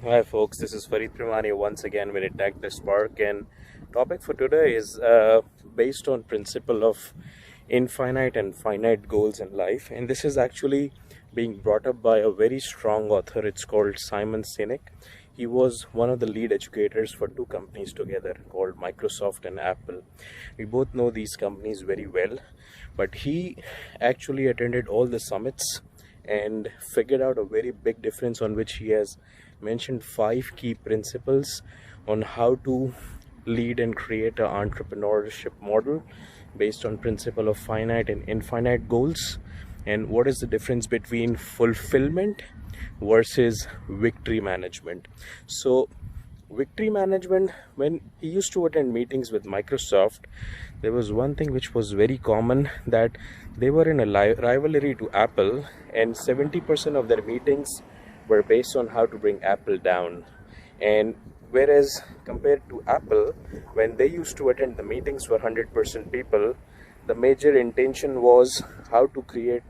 Hi folks, this is Farid Primani once again with Attack the Spark, and topic for today is based on principle of infinite and finite goals in life, and this is actually being brought up by a very strong author. It's called Simon Sinek. He was one of the lead educators for two companies together called Microsoft and Apple. We both know these companies very well, but he actually attended all the summits and figured out a very big difference on which he has mentioned 5 key principles on how to lead and create an entrepreneurship model based on principle of finite and infinite goals, and what is the difference between fulfillment versus victory management. So victory management, when he used to attend meetings with Microsoft, there was one thing which was very common, that they were in a rivalry to Apple, and 70% of their meetings were based on how to bring Apple down. And whereas compared to Apple, when they used to attend the meetings for 100% people, the major intention was how to create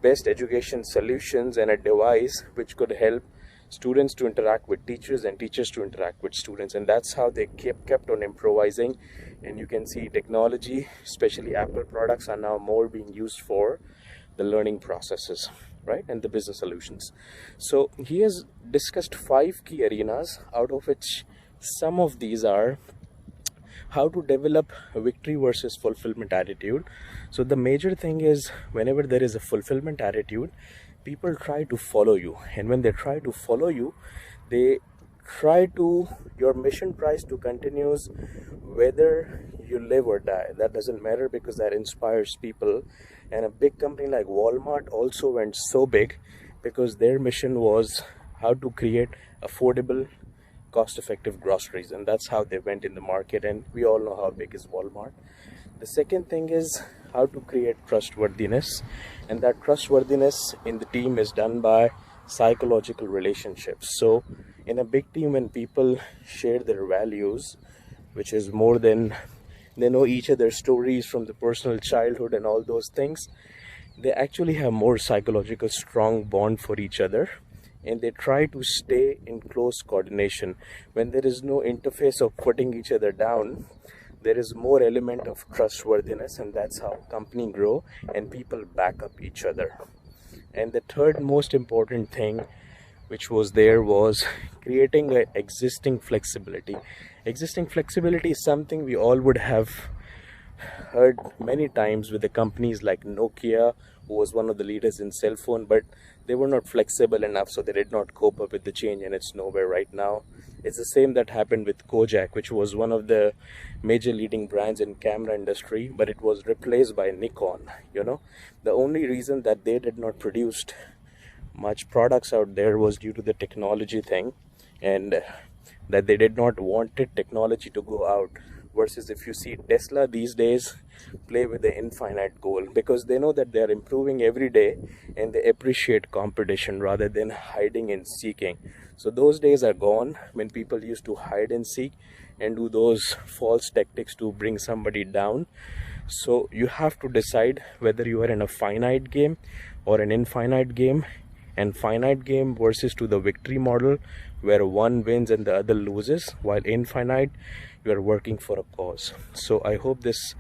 best education solutions and a device which could help students to interact with teachers and teachers to interact with students. And that's how they kept on improvising. And you can see technology, especially Apple products, are now more being used for the learning processes, right, and the business solutions. So he has discussed 5 key arenas, out of which some of these are how to develop a victory versus fulfillment attitude. So the major thing is, whenever there is a fulfillment attitude, people try to follow you, and when they try to follow you, they try to, your mission tries to continues whether you live or die. That doesn't matter, because that inspires people. And a big company like Walmart also went so big because their mission was how to create affordable, cost-effective groceries, and that's how they went in the market. And we all know how big is Walmart. The second thing is how to create trustworthiness, and that trustworthiness in the team is done by psychological relationships. So in a big team, when people share their values, which is more than they know each other's stories from the personal childhood and all those things, they actually have more psychological strong bond for each other, and they try to stay in close coordination. When there is no interface of putting each other down, there is more element of trustworthiness, and that's how company grow and people back up each other. And the third most important thing which was there was creating an existing flexibility. Existing flexibility is something we all would have heard many times with the companies like Nokia, who was one of the leaders in cell phone, but they were not flexible enough, so they did not cope up with the change, and it's nowhere right now. It's the same that happened with Kodak, which was one of the major leading brands in camera industry, but it was replaced by Nikon. The only reason that they did not produce much products out there was due to the technology thing, and that they did not want technology to go out. Versus if you see Tesla these days play with the infinite goal, because they know that they are improving every day and they appreciate competition rather than hiding and seeking. So those days are gone when people used to hide and seek and do those false tactics to bring somebody down. So you have to decide whether you are in a finite game or an infinite game. And finite game versus to the victory model, where one wins and the other loses, while infinite, you are working for a cause. So I hope this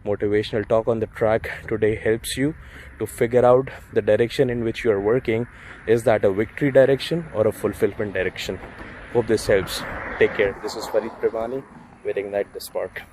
motivational talk on the track today helps you to figure out the direction in which you are working. Is that a victory direction or a fulfillment direction? Hope this helps. Take care. This is Farid Primani with Ignite the Spark.